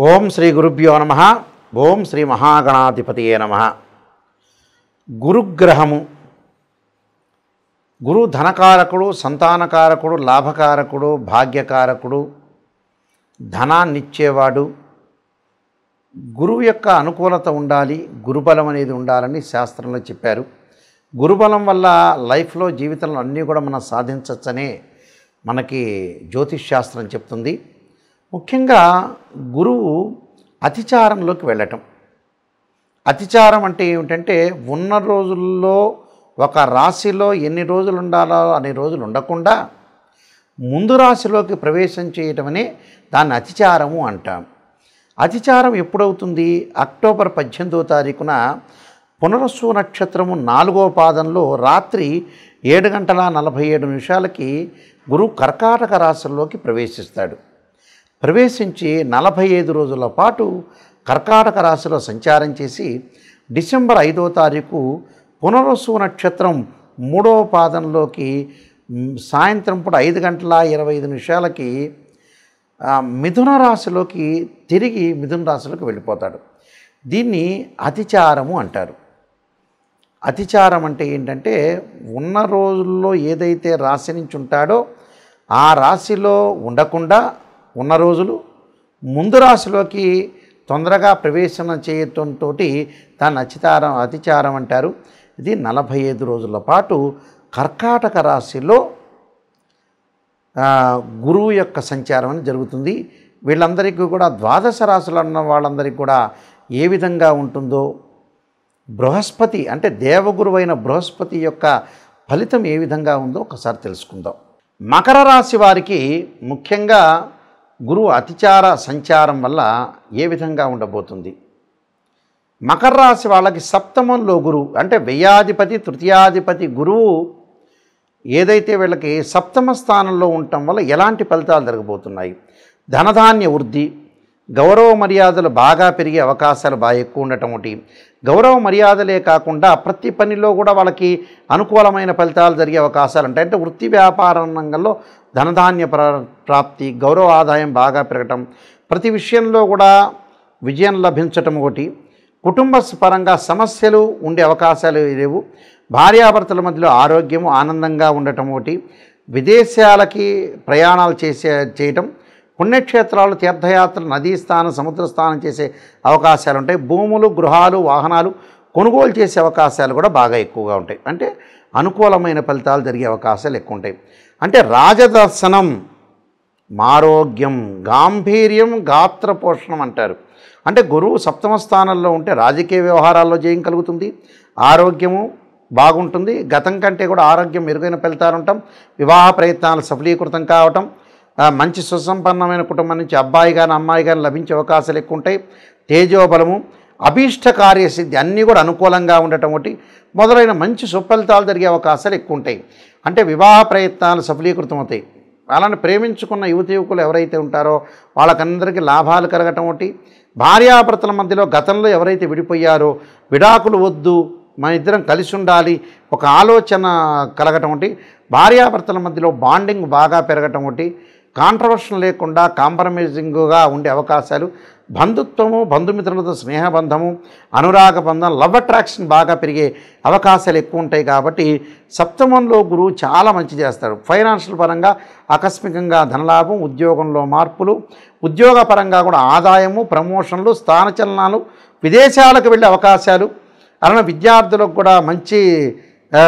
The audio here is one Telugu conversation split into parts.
ఓం శ్రీ గురుభ్యో నమః. ఓం శ్రీ మహాగణాధిపతియే నమః. గురుగ్రహము గురు ధనకారకుడు, సంతానకారకుడు, లాభకారకుడు, భాగ్యకారకుడు, ధనాన్నిచ్చేవాడు. గురువు యొక్క అనుకూలత ఉండాలి, గురుబలం అనేది ఉండాలని శాస్త్రంలో చెప్పారు. గురుబలం వల్ల లైఫ్లో జీవితంలో అన్నీ కూడా మనం సాధించవచ్చనే మనకి జ్యోతిష్ శాస్త్రం చెప్తుంది. ముఖ్యంగా గురువు అతిచారంలోకి వెళ్ళటం. అతిచారం అంటే ఏమిటంటే ఉన్న రోజుల్లో ఒక రాశిలో ఎన్ని రోజులు ఉండాలో అన్ని రోజులు ఉండకుండా ముందు రాశిలోకి ప్రవేశం చేయటమనే దాన్ని అతిచారము అంటాం. అతిచారం ఎప్పుడవుతుంది? అక్టోబర్ 18వ తారీఖున పునరస్సు నక్షత్రము 4వ పాదంలో రాత్రి 7:47 గురువు కర్కాటక రాశిలోకి ప్రవేశిస్తాడు. ప్రవేశించి 45 రోజుల పాటు కర్కాటక రాశిలో సంచారం చేసి డిసెంబర్ 5వ తారీఖు పునరస్సు నక్షత్రం 3వ పాదంలోకి సాయంత్రం పూట 5:25 మిథున రాశిలోకి తిరిగి మిథున రాశిలోకి వెళ్ళిపోతాడు. దీన్ని అతిచారము అంటారు. అతిచారం అంటే ఏంటంటే ఉన్న రోజుల్లో ఏదైతే రాశి నుంచి ఉంటాడో ఆ రాశిలో ఉండకుండా ఉన్న రోజులు ముందు రాశిలోకి తొందరగా ప్రవేశం చేయటంతో దాన్ని అతిచారం అంటారు. ఇది 45 రోజుల పాటు కర్కాటక రాశిలో గురువు యొక్క సంచారం అని జరుగుతుంది. వీళ్ళందరికీ కూడా ద్వాదశ రాశులు అన్న వాళ్ళందరికీ కూడా ఏ విధంగా ఉంటుందో, బృహస్పతి అంటే దేవగురువైన బృహస్పతి యొక్క ఫలితం ఏ విధంగా ఉందో ఒకసారి తెలుసుకుందాం. మకర రాశి వారికి ముఖ్యంగా గురువు అతిచార సంచారం వల్ల ఏ విధంగా ఉండబోతుంది? మకర రాశి వాళ్ళకి సప్తమంలో గురువు అంటే వ్యయాధిపతి, తృతీయాధిపతి గురువు ఏదైతే వీళ్ళకి సప్తమ స్థానంలో ఉండటం వల్ల ఎలాంటి ఫలితాలు జరగబోతున్నాయి? ధనధాన్య వృద్ధి, గౌరవ మర్యాదలు బాగా పెరిగే అవకాశాలు బాగా ఎక్కువ ఉండటం ఒకటి. గౌరవ మర్యాదలే కాకుండా ప్రతి పనిలో కూడా వాళ్ళకి అనుకూలమైన ఫలితాలు జరిగే అవకాశాలు ఉంటాయి. అంటే వృత్తి వ్యాపార రంగంలో ధనధాన్య ప్రాప్తి, గౌరవ ఆదాయం బాగా పెరగటం, ప్రతి విషయంలో కూడా విజయం లభించటం ఒకటి. కుటుంబ పరంగా సమస్యలు ఉండే అవకాశాలు లేవు. భార్యాభర్తల మధ్యలో ఆరోగ్యము ఆనందంగా ఉండటం ఒకటి. విదేశాలకి ప్రయాణాలు చేయటం, పుణ్యక్షేత్రాలు, తీర్థయాత్రలు, నదీ స్థానం, సముద్ర స్నానం చేసే అవకాశాలు ఉంటాయి. భూములు, గృహాలు, వాహనాలు కొనుగోలు చేసే అవకాశాలు కూడా బాగా ఎక్కువగా ఉంటాయి. అంటే అనుకూలమైన ఫలితాలు జరిగే అవకాశాలు ఎక్కువ ఉంటాయి. అంటే రాజదర్శనం, ఆరోగ్యం, గాంభీర్యం, గాత్రపోషణం అంటారు. అంటే గురువు సప్తమ స్థానంలో ఉంటే రాజకీయ వ్యవహారాల్లో జయం కలుగుతుంది, ఆరోగ్యము బాగుంటుంది, గతం కంటే కూడా ఆరోగ్యం మెరుగైన ఫలితాలు ఉంటాం, వివాహ ప్రయత్నాలు సఫలీకృతం కావటం, మంచి సుసంపన్నమైన కుటుంబం నుంచి అబ్బాయి కానీ అమ్మాయి కానీ లభించే అవకాశాలు ఎక్కువ ఉంటాయి. తేజోబలము, అభీష్ట కార్యసిద్ధి అన్నీ కూడా అనుకూలంగా ఉండటం ఒకటి మొదలైన మంచి సుఫలితాలు జరిగే అవకాశాలు ఎక్కువ ఉంటాయి. అంటే వివాహ ప్రయత్నాలు సఫలీకృతం అవుతాయి. అలానే ప్రేమించుకున్న యువకులు ఎవరైతే ఉంటారో వాళ్ళకందరికీ లాభాలు కలగటం ఒకటి. భార్యాభర్తల మధ్యలో గతంలో ఎవరైతే విడిపోయారో విడాకులు వద్దు, మన ఇద్దరం కలిసి ఉండాలి ఒక ఆలోచన కలగటం ఒకటి. భార్యాభర్తల మధ్యలో బాండింగ్ బాగా పెరగటం ఒకటి. కాంట్రవర్షన్ లేకుండా కాంప్రమైజింగ్గా ఉండే అవకాశాలు, బంధుత్వము, బంధుమిత్రులతో స్నేహబంధము, అనురాగ బంధం, లవ్ అట్రాక్షన్ బాగా పెరిగే అవకాశాలు ఎక్కువ ఉంటాయి. కాబట్టి సప్తమంలో గురువు చాలా మంచి చేస్తాడు. ఫైనాన్షియల్ పరంగా ఆకస్మికంగా ధనలాభం, ఉద్యోగంలో మార్పులు, ఉద్యోగపరంగా కూడా ఆదాయము, ప్రమోషన్లు, స్థానచలనాలు, విదేశాలకు వెళ్ళే అవకాశాలు, అలానే విద్యార్థులకు కూడా మంచి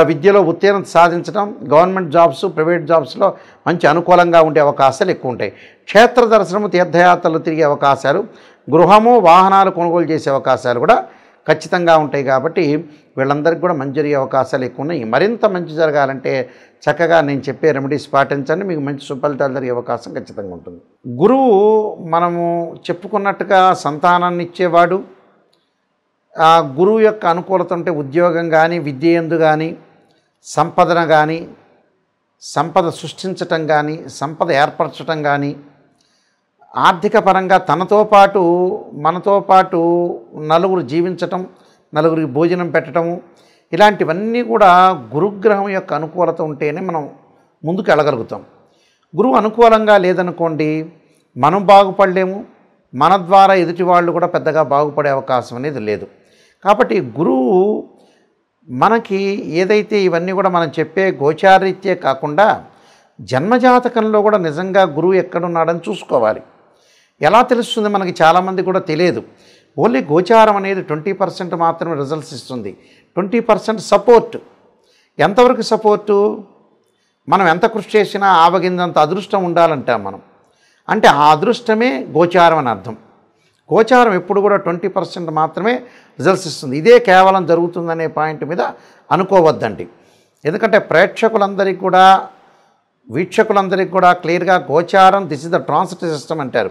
విద్యలో ఉత్తీర్ణత సాధించడం, గవర్నమెంట్ జాబ్స్, ప్రైవేట్ జాబ్స్లో మంచి అనుకూలంగా ఉండే అవకాశాలు ఎక్కువ ఉంటాయి. క్షేత్ర దర్శనము, తీర్థయాత్రలు తిరిగే అవకాశాలు, గృహము, వాహనాలు కొనుగోలు చేసే అవకాశాలు కూడా ఖచ్చితంగా ఉంటాయి. కాబట్టి వీళ్ళందరికీ కూడా మంచి జరిగే అవకాశాలు ఎక్కువ ఉన్నాయి. మరింత మంచి జరగాలంటే చక్కగా నేను చెప్పే రెమెడీస్ పాటించండి, మీకు మంచి సుఫలితాలు జరిగే అవకాశం ఖచ్చితంగా ఉంటుంది. గురువు మనము చెప్పుకున్నట్టుగా సంతానాన్ని ఇచ్చేవాడు. ఆ గురువు యొక్క అనుకూలత ఉంటే ఉద్యోగం కానీ, విద్య యందు కానీ, సంపదను కానీ, సంపద సృష్టించటం కానీ, సంపద ఏర్పరచటం కానీ, ఆర్థిక పరంగా తనతో పాటు మనతో పాటు నలుగురు జీవించటం, నలుగురికి భోజనం పెట్టడము, ఇలాంటివన్నీ కూడా గురుగ్రహం యొక్క అనుకూలత ఉంటేనే మనం ముందుకు వెళ్ళగలుగుతాం. గురువు అనుకూలంగా లేదనుకోండి మనం బాగుపడలేము, మన ద్వారా ఎదుటి వాళ్ళు కూడా పెద్దగా బాగుపడే అవకాశం అనేది లేదు. కాబట్టి గురువు మనకి ఏదైతే ఇవన్నీ కూడా మనం చెప్పే గోచారీత్యే కాకుండా జన్మజాతకంలో కూడా నిజంగా గురువు ఎక్కడున్నాడని చూసుకోవాలి. ఎలా తెలుస్తుంది మనకి చాలామంది కూడా తెలియదు. ఓన్లీ గోచారం అనేది 20% మాత్రమే రిజల్ట్స్ ఇస్తుంది. 20% సపోర్ట్. ఎంతవరకు సపోర్టు? మనం ఎంత కృషి చేసినా ఆవగిందంత అదృష్టం ఉండాలంటాం మనం. అంటే ఆ అదృష్టమే గోచారం అని అర్థం. గోచారం ఎప్పుడు కూడా 20% మాత్రమే రిజల్ట్స్ ఇస్తుంది. ఇదే కేవలం జరుగుతుందనే పాయింట్ మీద అనుకోవద్దండి. ఎందుకంటే ప్రేక్షకులందరికీ కూడా వీక్షకులందరికీ కూడా క్లియర్గా గోచారం this is the transitive system అంటారు.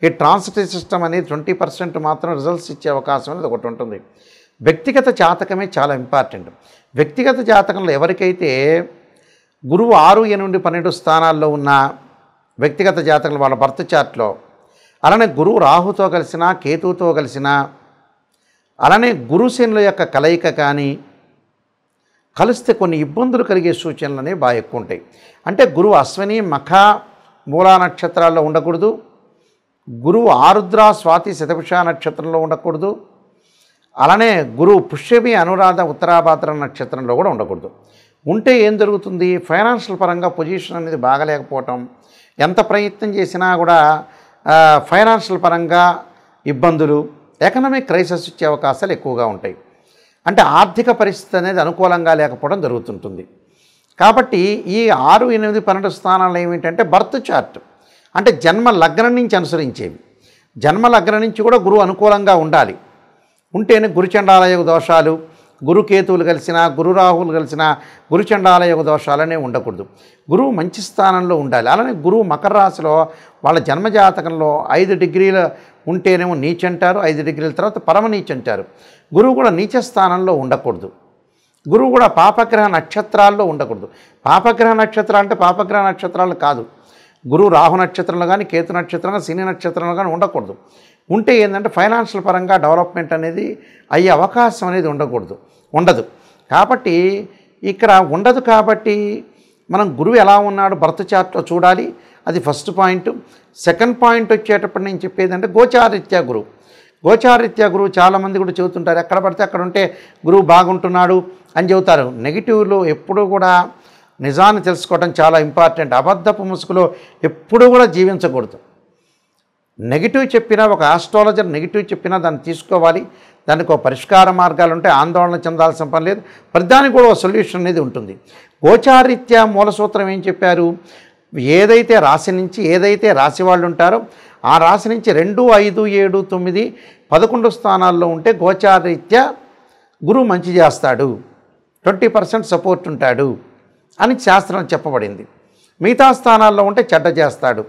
ఈ ట్రాన్సిటివ్ సిస్టమ్ అనేది 20% మాత్రం రిజల్ట్స్ ఇచ్చే అవకాశం అనేది ఒకటి ఉంటుంది. వ్యక్తిగత జాతకమే చాలా ఇంపార్టెంట్. వ్యక్తిగత జాతకంలో ఎవరికైతే గురువు 6, 8, 12 స్థానాల్లో ఉన్న వ్యక్తిగత జాతకంలో వాళ్ళ బర్త్ చార్ట్లో, అలానే గురువు రాహుతో కలిసిన, కేతువుతో కలిసిన, అలానే గురుశనుల యొక్క కలయిక కానీ కలిస్తే కొన్ని ఇబ్బందులు కలిగే సూచనలు అనేవి బాగా ఎక్కువ ఉంటాయి. అంటే గురువు అశ్విని, మఖ, మూలా నక్షత్రాల్లో ఉండకూడదు. గురువు ఆరుద్ర, స్వాతి, శతభిష నక్షత్రంలో ఉండకూడదు. అలానే గురువు పుష్యమి, అనురాధ, ఉత్తరాభాద్ర నక్షత్రంలో కూడా ఉండకూడదు. ఉంటే ఏం జరుగుతుంది? ఫైనాన్షియల్ పరంగా పొజిషన్ అనేది బాగలేకపోవటం, ఎంత ప్రయత్నం చేసినా కూడా ఫైనాన్షియల్ పరంగా ఇబ్బందులు, ఎకనామిక్ క్రైసిస్ ఇచ్చే అవకాశాలు ఎక్కువగా ఉంటాయి. అంటే ఆర్థిక పరిస్థితి అనేది అనుకూలంగా లేకపోవడం జరుగుతుంటుంది. కాబట్టి ఈ 6, 8, 12 స్థానాలు ఏమిటంటే బర్త్ చార్ట్, అంటే జన్మ లగ్నం నుంచి అనుసరించేవి. జన్మ లగ్నం నుంచి కూడా గురువు అనుకూలంగా ఉండాలి. ఉంటేనే గురుచండాలయోగ దోషాలు, గురుకేతువులు కలిసిన, గురు రాహువులు కలిసిన గురుచండాలయోగ దోషాలనే ఉండకూడదు. గురువు మంచి స్థానంలో ఉండాలి. అలానే గురువు మకర రాశిలో వాళ్ళ జన్మజాతకంలో 5 డిగ్రీలు ఉంటేనేమో నీచ అంటారు, 5 డిగ్రీల తర్వాత పరమ నీచ అంటారు. గురువు కూడా నీచ స్థానంలో ఉండకూడదు. గురువు కూడా పాపగ్రహ నక్షత్రాల్లో ఉండకూడదు. పాపగ్రహ నక్షత్రాలు అంటే పాపగ్రహ నక్షత్రాలు కాదు. గురువు రాహు నక్షత్రంలో కానీ, కేతు నక్షత్రంలో, శని నక్షత్రంలో కానీ ఉండకూడదు. ఉంటే ఏంటంటే ఫైనాన్షియల్ పరంగా డెవలప్మెంట్ అనేది అయ్యే అవకాశం అనేది ఉండదు. కాబట్టి ఇక్కడ ఉండదు. కాబట్టి మనం గురువు ఎలా ఉన్నాడు బర్త్ చార్ట్లో చూడాలి. అది ఫస్ట్ పాయింట్. సెకండ్ పాయింట్ వచ్చేటప్పుడు నేను చెప్పేది అంటే గోచారీత్యా గురువు. గోచారీత్యా గురువు చాలామంది కూడా చెబుతుంటారు, ఎక్కడ పడితే అక్కడ ఉంటే గురువు బాగుంటున్నాడు అని చెబుతారు. నెగిటివ్లో ఎప్పుడూ కూడా నిజాన్ని తెలుసుకోవడం చాలా ఇంపార్టెంట్. అబద్ధపు ముసుగులో ఎప్పుడూ కూడా జీవించకూడదు. నెగిటివ్ చెప్పినా, ఒక ఆస్ట్రాలజర్ నెగిటివ్ చెప్పినా దాన్ని తీసుకోవాలి. దానికి ఒక పరిష్కార మార్గాలు ఉంటే ఆందోళన చెందాల్సిన పని లేదు. ప్రతిదానికి కూడా ఒక సొల్యూషన్ అనేది ఉంటుంది. గోచారీత్యా మూల సూత్రం ఏం చెప్పారు? ఏదైతే రాశి నుంచి ఏదైతే రాశి వాళ్ళు ఉంటారో ఆ రాశి నుంచి 2, 5, 7, 9, 11 స్థానాల్లో ఉంటే గోచారీత్యా గురువు మంచి చేస్తాడు, 20% సపోర్ట్ ఉంటాడు అని శాస్త్రం చెప్పబడింది. మిగతా స్థానాల్లో ఉంటే చెడ్డ చేస్తాడు.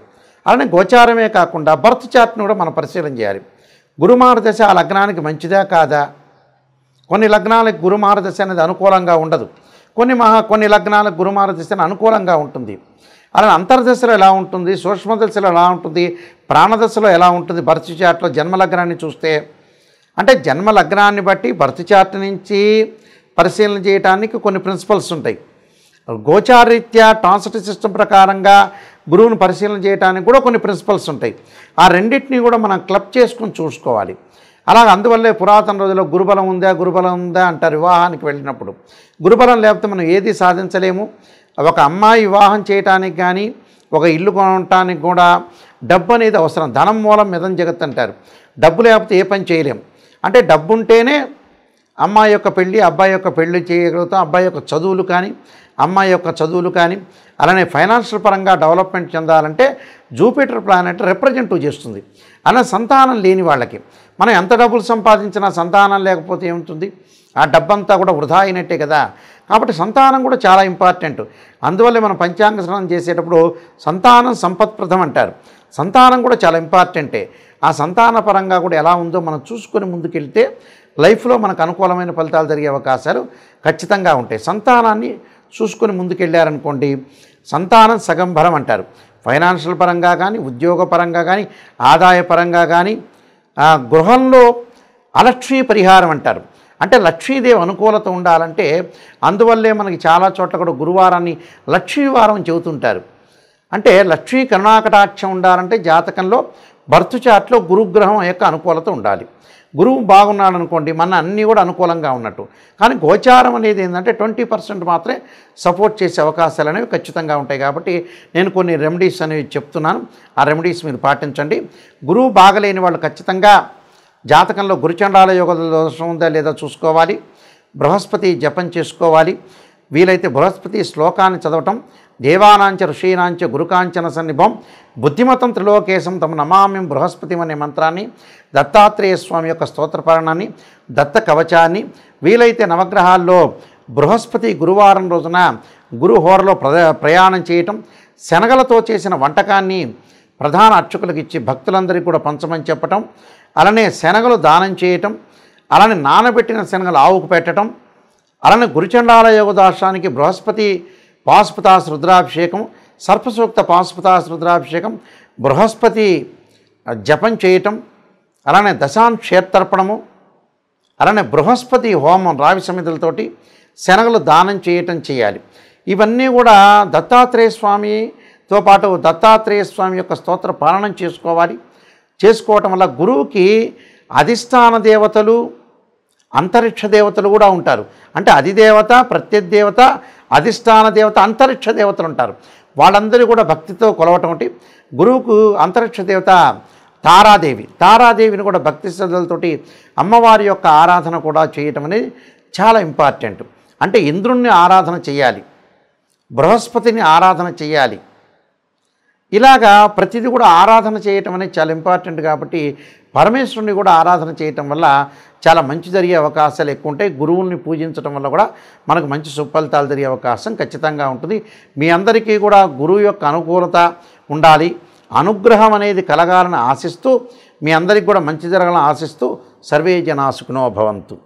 అలానే గోచారమే కాకుండా బర్త్ చార్ట్ని కూడా మనం పరిశీలన చేయాలి. గురుమారదశ ఆ లగ్నానికి మంచిదా కాదా? కొన్ని లగ్నాలకు గురుమారదశ అనేది అనుకూలంగా ఉండదు. కొన్ని లగ్నాలకు గురుమారదశ అనుకూలంగా ఉంటుంది. అలానే అంతర్దశలో ఎలా ఉంటుంది, సూక్ష్మదశలో ఎలా ఉంటుంది, ప్రాణదశలో ఎలా ఉంటుంది? బర్త్ చార్ట్లో జన్మ లగ్నాన్ని చూస్తే, అంటే జన్మ లగ్నాన్ని బట్టి బర్త్ చార్ట్ నుంచి పరిశీలన చేయడానికి కొన్ని ప్రిన్సిపల్స్ ఉంటాయి. గోచారీత్యా ట్రాన్సిటివ్ సిస్టమ్ ప్రకారంగా గురువును పరిశీలన చేయడానికి కూడా కొన్ని ప్రిన్సిపల్స్ ఉంటాయి. ఆ రెండింటినీ కూడా మనం క్లబ్ చేసుకుని చూసుకోవాలి. అలాగే అందువల్లే పురాతన రోజుల్లో గురుబలం ఉందా అంటారు వివాహానికి వెళ్ళినప్పుడు. గురుబలం లేకపోతే మనం ఏది సాధించలేము. ఒక అమ్మాయి వివాహం చేయటానికి కానీ, ఒక ఇల్లు కొనడానికి కూడా డబ్బు అనేది అవసరం. ధనం మూలం మిదం జగత్ అంటారు. డబ్బు లేకపోతే ఏ పని చేయలేం. అంటే డబ్బు ఉంటేనే అమ్మాయి యొక్క పెళ్ళి, అబ్బాయి యొక్క పెళ్ళి చేయగలుగుతాం. అబ్బాయి యొక్క చదువులు కానీ, అమ్మాయి యొక్క చదువులు కానీ. అలానే ఫైనాన్షియల్ పరంగా డెవలప్మెంట్ చెందాలంటే జూపిటర్ ప్లానెట్ రిప్రజెంటివ్ చేస్తుంది. అలా సంతానం లేని వాళ్ళకి మనం ఎంత డబ్బులు సంపాదించినా సంతానం లేకపోతే ఏముంటుంది? ఆ డబ్బంతా కూడా వృధా అయినట్టే కదా. కాబట్టి సంతానం కూడా చాలా ఇంపార్టెంట్. అందువల్లే మనం పంచాంగ శ్రవణం చేసేటప్పుడు సంతానం సంపత్ప్రదం అంటారు. సంతానం కూడా చాలా ఇంపార్టెంటే. ఆ సంతాన పరంగా కూడా ఎలా ఉందో మనం చూసుకొని ముందుకెళ్తే లైఫ్లో మనకు అనుకూలమైన ఫలితాలు జరిగే అవకాశాలు ఖచ్చితంగా ఉంటాయి. సంతానాన్ని చూసుకొని ముందుకెళ్ళారనుకోండి, సంతానం సగం బలం అంటారు. ఫైనాన్షియల్ పరంగా కానీ, ఉద్యోగ పరంగా కానీ, ఆదాయ పరంగా కానీ. గృహంలో అలక్ష్మీ పరిహారం అంటారు. అంటే లక్ష్మీదేవి అనుకూలత ఉండాలంటే అందువల్లే మనకి చాలా చోట్ల కూడా గురువారాన్ని లక్ష్మీవారం చెబుతుంటారు. అంటే లక్ష్మీ కరుణాకటాక్షం ఉండాలంటే జాతకంలో బర్త్ చార్ట్లో గురుగ్రహం యొక్క అనుకూలత ఉండాలి. గురువు బాగున్నాడు అనుకోండి, మన అన్నీ కూడా అనుకూలంగా ఉన్నట్టు. కానీ గోచారం అనేది ఏంటంటే 20% మాత్రమే సపోర్ట్ చేసే అవకాశాలు అనేవి ఖచ్చితంగా ఉంటాయి. కాబట్టి నేను కొన్ని రెమెడీస్ అనేవి చెప్తున్నాను, ఆ రెమెడీస్ మీరు పాటించండి. గురువు బాగలేని వాళ్ళు ఖచ్చితంగా జాతకంలో గురుచండాల యోగ దోషం ఉందా లేదా చూసుకోవాలి. బృహస్పతి జపం చేసుకోవాలి. వీలైతే బృహస్పతి శ్లోకాన్ని చదవటం, దేవానాంచ ఋషీనాంచ గురుకాంచన సన్నిభం బుద్ధిమతం త్రిలోకేశం తమ నమామ్యం బృహస్పతి అనే మంత్రాన్ని, దత్తాత్రేయ స్వామి యొక్క స్తోత్రపారణాన్ని, దత్త కవచాన్ని, వీలైతే నవగ్రహాల్లో బృహస్పతి గురువారం రోజున గురుహోరలో ప్రయాణం చేయటం, శనగలతో చేసిన వంటకాన్ని ప్రధాన అర్చకులకు ఇచ్చి భక్తులందరికీ కూడా పంచమని చెప్పటం, అలానే శనగలు దానం చేయటం, అలానే నానబెట్టిన శనగలు ఆవుకు పెట్టడం, అలానే గురుచండాల యోగ దోషానికి బృహస్పతి పాశుపతాస్ రుద్రాభిషేకం, సర్పసూక్త పాశుపతాస్ రుద్రాభిషేకం, బృహస్పతి జపం చేయటం, అలానే దశాంక్షేత్రర్పణము, అలానే బృహస్పతి హోమం రావి సమితులతోటి శనగలు దానం చేయటం చేయాలి. ఇవన్నీ కూడా దత్తాత్రేయ స్వామితో పాటు దత్తాత్రేయ స్వామి యొక్క స్తోత్ర పాలనం చేసుకోవాలి. చేసుకోవటం వల్ల గురువుకి అధిష్టాన దేవతలు, అంతరిక్ష దేవతలు కూడా ఉంటారు. అంటే అధిదేవత, ప్రత్యదేవత, అధిష్టాన దేవత, అంతరిక్ష దేవతలు ఉంటారు. వాళ్ళందరూ కూడా భక్తితో కొలవటం ఒకటి. గురువుకు అంతరిక్ష దేవత తారాదేవిని కూడా భక్తి శ్రద్ధలతోటి అమ్మవారి యొక్క ఆరాధన కూడా చేయటం అనేది చాలా ఇంపార్టెంట్. అంటే ఇంద్రుణ్ణి ఆరాధన చేయాలి, బృహస్పతిని ఆరాధన చేయాలి. ఇలాగా ప్రతిదీ కూడా ఆరాధన చేయటం అనేది చాలా ఇంపార్టెంట్. కాబట్టి పరమేశ్వరుని కూడా ఆరాధన చేయటం వల్ల చాలా మంచి జరిగే అవకాశాలు ఎక్కువ ఉంటాయి. గురువుల్ని పూజించడం వల్ల కూడా మనకు మంచి సుఫలితాలు జరిగే అవకాశం ఖచ్చితంగా ఉంటుంది. మీ అందరికీ కూడా గురువు యొక్క అనుకూలత ఉండాలి, అనుగ్రహం అనేది కలగాలని ఆశిస్తూ, మీ అందరికీ కూడా మంచి జరగాలని ఆశిస్తూ సర్వే జనా సుఖినో భవంతు.